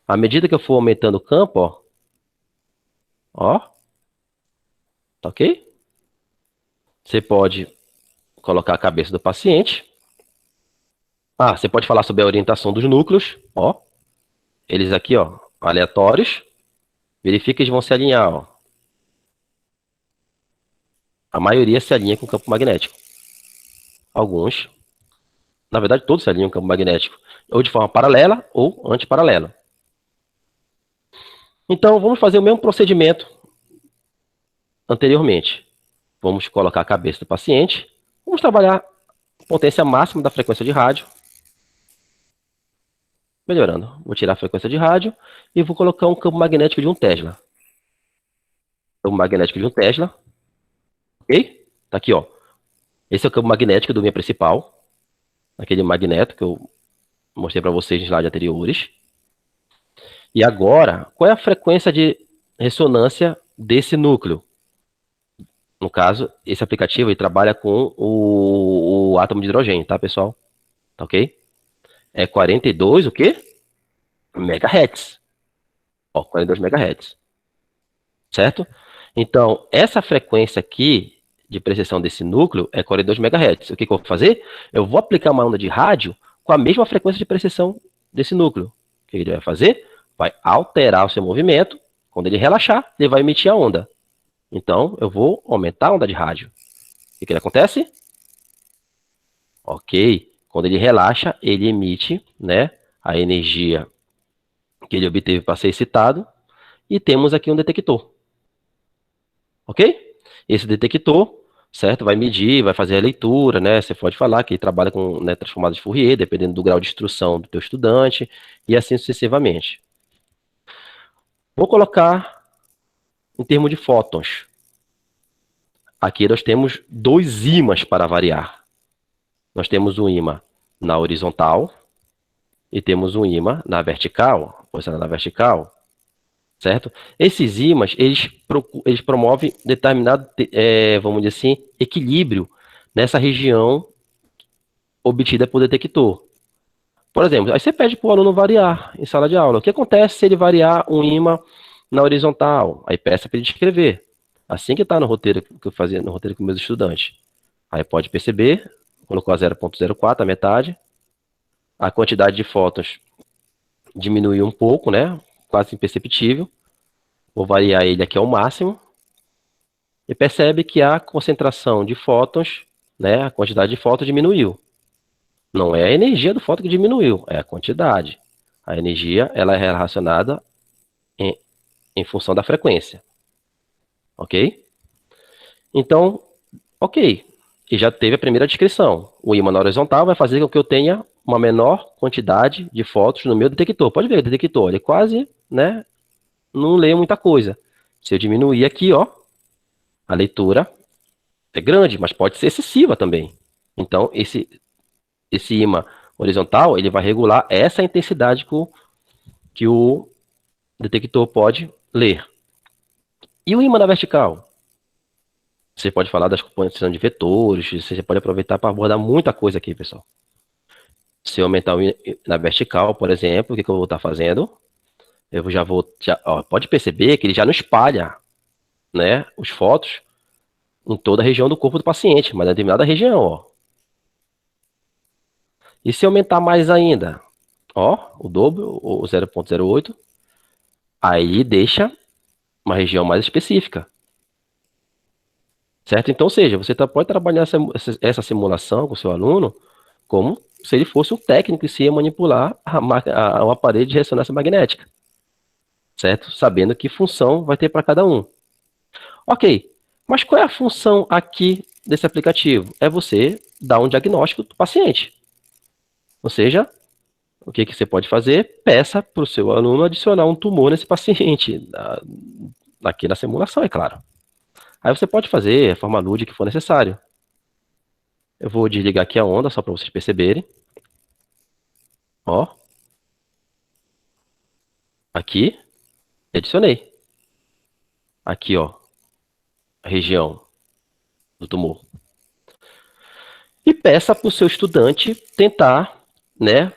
À medida que eu for aumentando o campo, ó, tá ok? Você pode colocar a cabeça do paciente. Você pode falar sobre a orientação dos núcleos, ó. Eles aqui, ó, aleatórios. Verifica que eles vão se alinhar, ó. A maioria se alinha com o campo magnético. Alguns, na verdade, todos se alinham com o campo magnético, ou de forma paralela ou antiparalela. Então, vamos fazer o mesmo procedimento anteriormente. Vamos colocar a cabeça do paciente. Vamos trabalhar a potência máxima da frequência de rádio. Melhorando. Vou tirar a frequência de rádio e vou colocar um campo magnético de 1 Tesla. Campo magnético de 1 Tesla. Ok? Tá aqui, ó. Esse é o campo magnético do minha principal. Aquele magneto que eu mostrei para vocês nos slides anteriores. E agora, qual é a frequência de ressonância desse núcleo? No caso, esse aplicativo ele trabalha com o átomo de hidrogênio, tá, pessoal? Tá ok? É 42, o quê? Megahertz. Ó, 42 megahertz. Certo? Então, essa frequência aqui de precisão desse núcleo é 42 megahertz. O que eu vou fazer? Eu vou aplicar uma onda de rádio com a mesma frequência de precisão desse núcleo. O que ele vai fazer? Vai alterar o seu movimento. Quando ele relaxar, ele vai emitir a onda. Então, eu vou aumentar a onda de rádio. O que acontece? Ok. Quando ele relaxa, ele emite, né, a energia que ele obteve para ser excitado. E temos aqui um detector. Ok? Esse detector, certo, vai medir, vai fazer a leitura, né? Você pode falar que ele trabalha com, né, transformadas de Fourier, dependendo do grau de instrução do teu estudante, e assim sucessivamente. Vou colocar em termos de fótons. Aqui nós temos 2 ímãs para variar. Nós temos um ímã na horizontal e temos um ímã na vertical, posicionado na vertical, certo? Esses ímãs, eles promovem determinado, vamos dizer assim, equilíbrio nessa região obtida por detector. Por exemplo, aí você pede para o aluno variar em sala de aula. O que acontece se ele variar um ímã na horizontal? Aí peça para ele descrever. Assim que está no roteiro que eu fazia, no roteiro com meus estudantes. Aí pode perceber, colocou a 0,04, a metade. A quantidade de fótons diminuiu um pouco, né? Quase imperceptível. Vou variar ele aqui ao máximo. E percebe que a concentração de fótons, né? A quantidade de fótons diminuiu. Não é a energia do fóton que diminuiu, é a quantidade. A energia, ela é relacionada em, em função da frequência, ok? Então, ok. E já teve a primeira descrição. O ímã na horizontal vai fazer com que eu tenha uma menor quantidade de fótons no meu detector. Pode ver, o detector, ele quase, né, não lê muita coisa. Se eu diminuir aqui, ó, a leitura é grande, mas pode ser excessiva também. Então, esse ímã horizontal, ele vai regular essa intensidade que o detector pode ler. E o ímã na vertical? Você pode falar das composições de vetores, você pode aproveitar para abordar muita coisa aqui, pessoal. Se eu aumentar na vertical, por exemplo, o que, que eu vou estar fazendo? Eu já vou, ó, pode perceber que ele já não espalha, né, os fótons em toda a região do corpo do paciente, mas em determinada região, ó. E se aumentar mais ainda, ó, o dobro, o 0,08, aí deixa uma região mais específica, certo? Então, ou seja, você pode trabalhar essa simulação com o seu aluno como se ele fosse um técnico e se ia manipular o aparelho de ressonância magnética, certo? Sabendo que função vai ter para cada um. Ok, mas qual é a função aqui desse aplicativo? É você dar um diagnóstico do paciente. Ou seja, o que, que você pode fazer? Peça para o seu aluno adicionar um tumor nesse paciente, aqui na simulação, é claro. Aí você pode fazer a forma lúdica que for necessário. Eu vou desligar aqui a onda, só para vocês perceberem. Ó, aqui, adicionei. Aqui, ó, a região do tumor. E peça para o seu estudante tentar, né,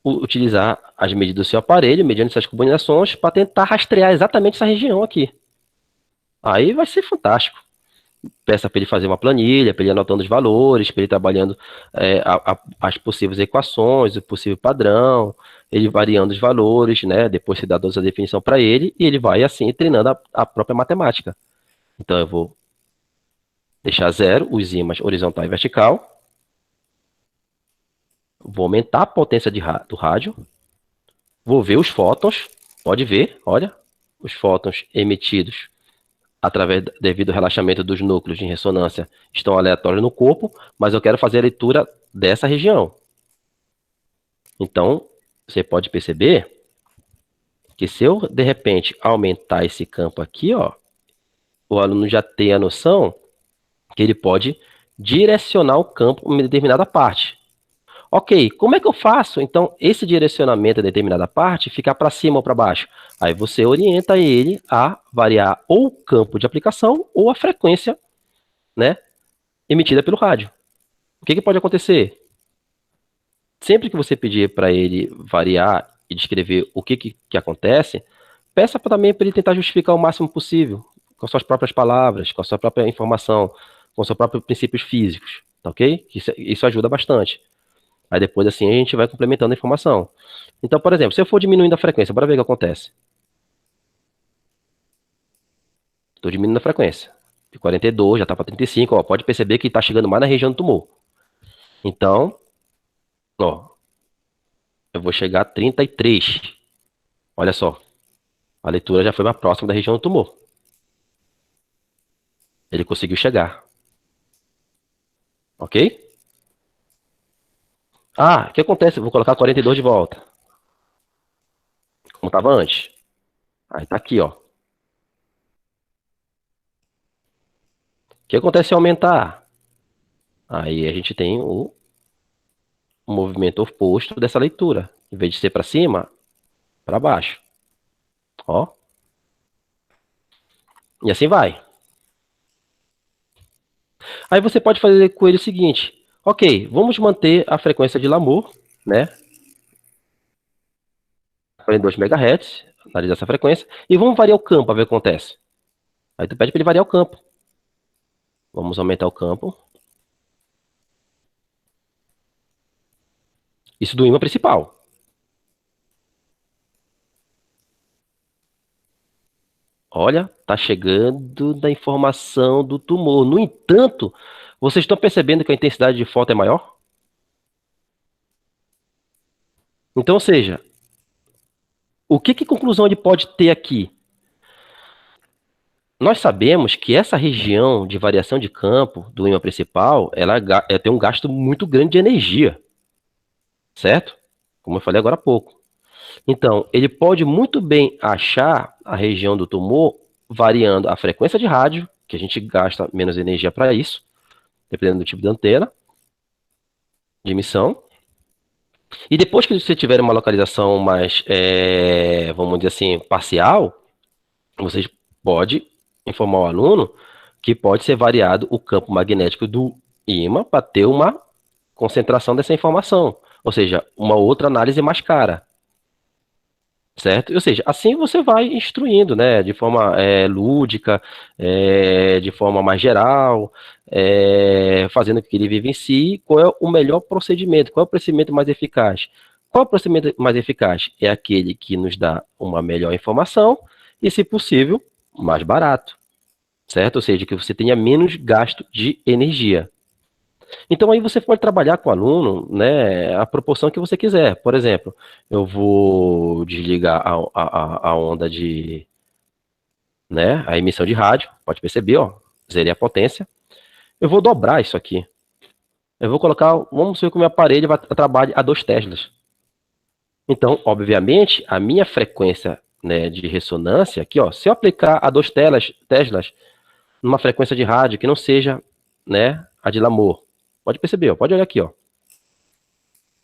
utilizar as medidas do seu aparelho, mediante essas combinações, para tentar rastrear exatamente essa região aqui. Aí vai ser fantástico. Peça para ele fazer uma planilha, para ele anotando os valores, para ele trabalhando as possíveis equações, o possível padrão, ele variando os valores, né? Depois você dá a definição para ele e ele vai assim treinando a própria matemática. Então eu vou deixar zero os ímãs horizontal e vertical, vou aumentar a potência do rádio, vou ver os fótons, pode ver, olha, os fótons emitidos através devido ao relaxamento dos núcleos de ressonância estão aleatórios no corpo, mas eu quero fazer a leitura dessa região. Então, você pode perceber que se eu, de repente, aumentar esse campo aqui, ó, o aluno já tem a noção que ele pode direcionar o campo em uma determinada parte. Ok, como é que eu faço, então, esse direcionamento em determinada parte ficar para cima ou para baixo? Aí você orienta ele a variar ou o campo de aplicação ou a frequência, né, emitida pelo rádio. O que, que pode acontecer? Sempre que você pedir para ele variar e descrever o que acontece, peça também para ele tentar justificar o máximo possível, com suas próprias palavras, com a sua própria informação, com seus próprios princípios físicos, tá ok? Isso ajuda bastante. Aí depois, assim, a gente vai complementando a informação. Então, por exemplo, se eu for diminuindo a frequência, bora ver o que acontece. Estou diminuindo a frequência. De 42, já está para 35, ó, pode perceber que está chegando mais na região do tumor. Então, ó, eu vou chegar a 33. Olha só, a leitura já foi mais próxima da região do tumor. Ele conseguiu chegar, ok? Ah, o que acontece? Eu vou colocar 42 de volta, como estava antes. Aí tá aqui, ó. O que acontece se aumentar? Aí a gente tem o movimento oposto dessa leitura. Em vez de ser para cima, para baixo. Ó. E assim vai. Aí você pode fazer com ele o seguinte: ok, vamos manter a frequência de Lamour, né? 42 MHz, analisar essa frequência, e vamos variar o campo para ver o que acontece. Aí tu pede para ele variar o campo. Vamos aumentar o campo. Isso do ímã principal. Olha, tá chegando da informação do tumor. No entanto, vocês estão percebendo que a intensidade de foto é maior? Então, ou seja, que conclusão ele pode ter aqui? Nós sabemos que essa região de variação de campo do ímã principal, ela tem um gasto muito grande de energia, certo? Como eu falei agora há pouco. Então, ele pode muito bem achar a região do tumor variando a frequência de rádio, que a gente gasta menos energia para isso, dependendo do tipo de antena, de emissão. E depois que você tiver uma localização mais, vamos dizer assim, parcial, você pode informar o aluno que pode ser variado o campo magnético do ímã para ter uma concentração dessa informação, ou seja, uma outra análise mais cara, certo? Ou seja, assim você vai instruindo, né, de forma lúdica, de forma mais geral, fazendo com que ele vivencie qual é o melhor procedimento, qual é o procedimento mais eficaz. Qual é o procedimento mais eficaz? É aquele que nos dá uma melhor informação e, se possível, mais barato, certo? Ou seja, que você tenha menos gasto de energia. Então aí você pode trabalhar com o aluno, né, a proporção que você quiser. Por exemplo, eu vou desligar a onda de, né, a emissão de rádio, pode perceber, ó, zerei a potência. Eu vou dobrar isso aqui. Eu vou colocar, vamos ver que o meu aparelho vai trabalhar a 2 Teslas. Então, obviamente, a minha frequência, né, de ressonância aqui, ó, se eu aplicar a 2 Teslas numa frequência de rádio que não seja, né, a de Lamour, pode perceber, ó, pode olhar aqui, ó.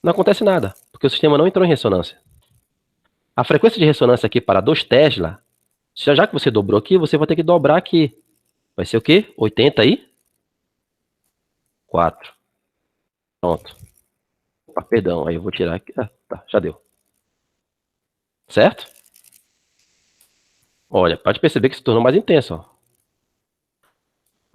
Não acontece nada, porque o sistema não entrou em ressonância. A frequência de ressonância aqui para 2 Tesla, já que você dobrou aqui, você vai ter que dobrar aqui. Vai ser o quê? 84. Pronto. Opa, perdão, aí eu vou tirar aqui. Ah, tá, já deu. Certo? Olha, pode perceber que se tornou mais intenso, ó.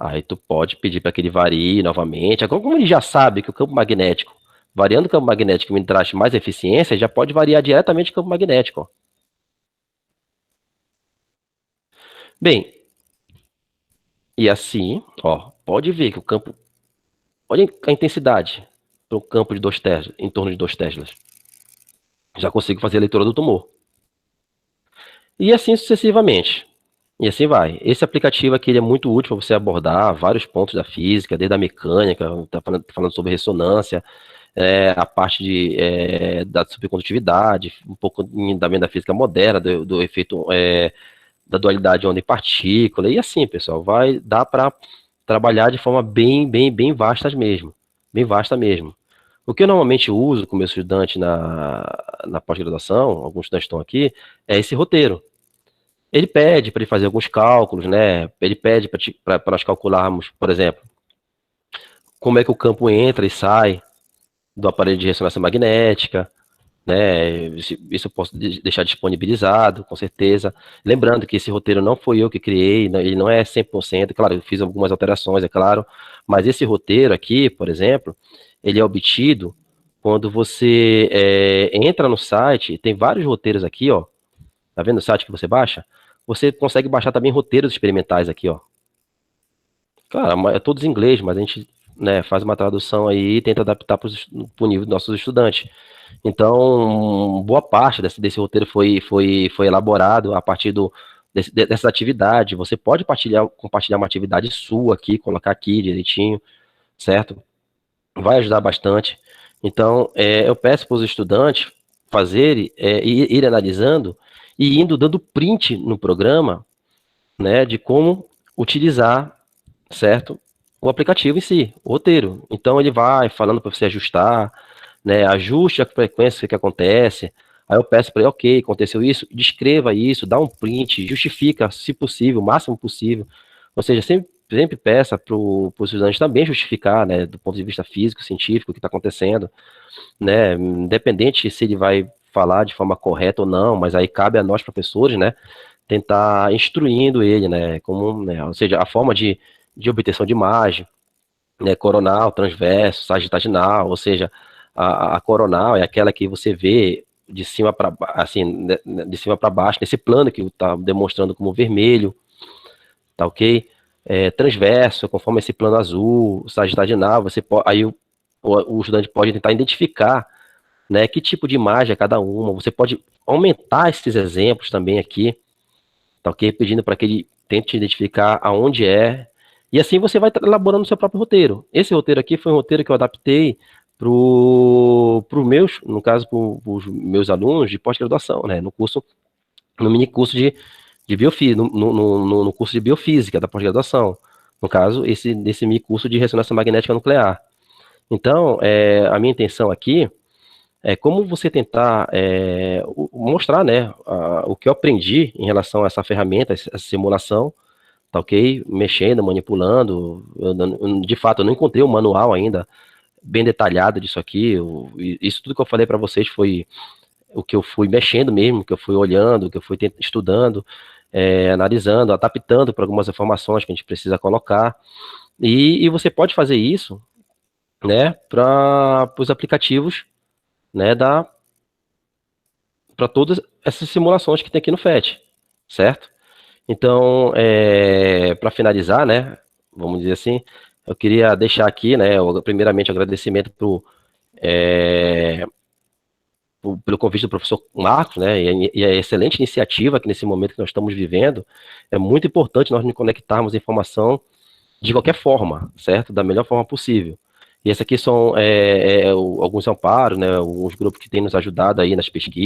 Aí tu pode pedir para que ele varie novamente. Agora, como ele já sabe que o campo magnético, variando o campo magnético me traz mais eficiência, já pode variar diretamente o campo magnético, ó. Bem, e assim, ó, pode ver que o campo. Olha a intensidade para um campo de 2 Teslas, em torno de 2 Teslas. Já consigo fazer a leitura do tumor. E assim sucessivamente. E assim vai. Esse aplicativo aqui ele é muito útil para você abordar vários pontos da física, desde a mecânica, tá falando sobre ressonância, a parte da supercondutividade, um pouco também da física moderna, do efeito da dualidade onda e partícula, e assim, pessoal, vai dar para trabalhar de forma bem vasta mesmo. Bem vasta mesmo. O que eu normalmente uso com meus estudantes na pós-graduação, alguns estudantes estão aqui, é esse roteiro. Ele pede para ele fazer alguns cálculos, né? Ele pede para nós calcularmos, por exemplo, como é que o campo entra e sai do aparelho de ressonância magnética, né? Isso eu posso deixar disponibilizado, com certeza. Lembrando que esse roteiro não foi eu que criei, ele não é 100%, claro, eu fiz algumas alterações, é claro, mas esse roteiro aqui, por exemplo, ele é obtido quando você entra no site, tem vários roteiros aqui, ó, tá vendo o site que você baixa? Você consegue baixar também roteiros experimentais aqui, ó. Claro, é todos em inglês, mas a gente, né, faz uma tradução aí e tenta adaptar para o nível dos nossos estudantes. Então, boa parte desse roteiro foi elaborado a partir dessa atividade. Você pode compartilhar uma atividade sua aqui, colocar aqui direitinho, certo? Vai ajudar bastante. Então, eu peço para os estudantes fazerem, ir analisando e indo dando print no programa, né, de como utilizar, certo? O aplicativo em si, o roteiro. Então ele vai falando para você ajustar, né? Ajuste a frequência que acontece. Aí eu peço para ele, ok, aconteceu isso, descreva isso, dá um print, justifica, se possível, o máximo possível. Ou seja, sempre peça para os estudantes também justificar, né, do ponto de vista físico, científico, o que está acontecendo, né? Independente se ele vai falar de forma correta ou não, mas aí cabe a nós, professores, né, tentar instruindo ele, né, como, né, ou seja, a forma de obtenção de imagem, né, coronal, transverso, sagitadinal, ou seja, a coronal é aquela que você vê de cima para assim, né, de cima para baixo, nesse plano que está demonstrando como vermelho, tá ok? Transverso, conforme esse plano azul, sagitadinal, você pode, aí o estudante pode tentar identificar né? Que tipo de imagem é cada uma. Você pode aumentar esses exemplos também aqui, tá ok? Pedindo para que ele tente identificar aonde é. E assim você vai elaborando o seu próprio roteiro. Esse roteiro aqui foi um roteiro que eu adaptei pro meus, no caso, para os meus alunos de pós-graduação, né? No curso, no mini curso de biofísica, no curso de biofísica da pós-graduação. No caso, nesse mini curso de ressonância magnética nuclear. Então, a minha intenção aqui é como você tentar mostrar, né, o que eu aprendi em relação a essa ferramenta, essa simulação, tá ok? Mexendo, manipulando. De fato, eu não encontrei um manual ainda bem detalhado disso aqui. Isso tudo que eu falei para vocês foi o que eu fui mexendo mesmo, que eu fui olhando, que eu fui estudando, analisando, adaptando para algumas informações que a gente precisa colocar. E você pode fazer isso, né, para os aplicativos, né, para todas essas simulações que tem aqui no FET, certo? Então, para finalizar, né, vamos dizer assim, eu queria deixar aqui, né, primeiramente agradecimento pelo convite do professor Marcos, né, e a excelente iniciativa que nesse momento que nós estamos vivendo, é muito importante nós nos conectarmos à informação de qualquer forma, certo? Da melhor forma possível. E esse aqui são alguns amparos, né, alguns grupos que têm nos ajudado aí nas pesquisas,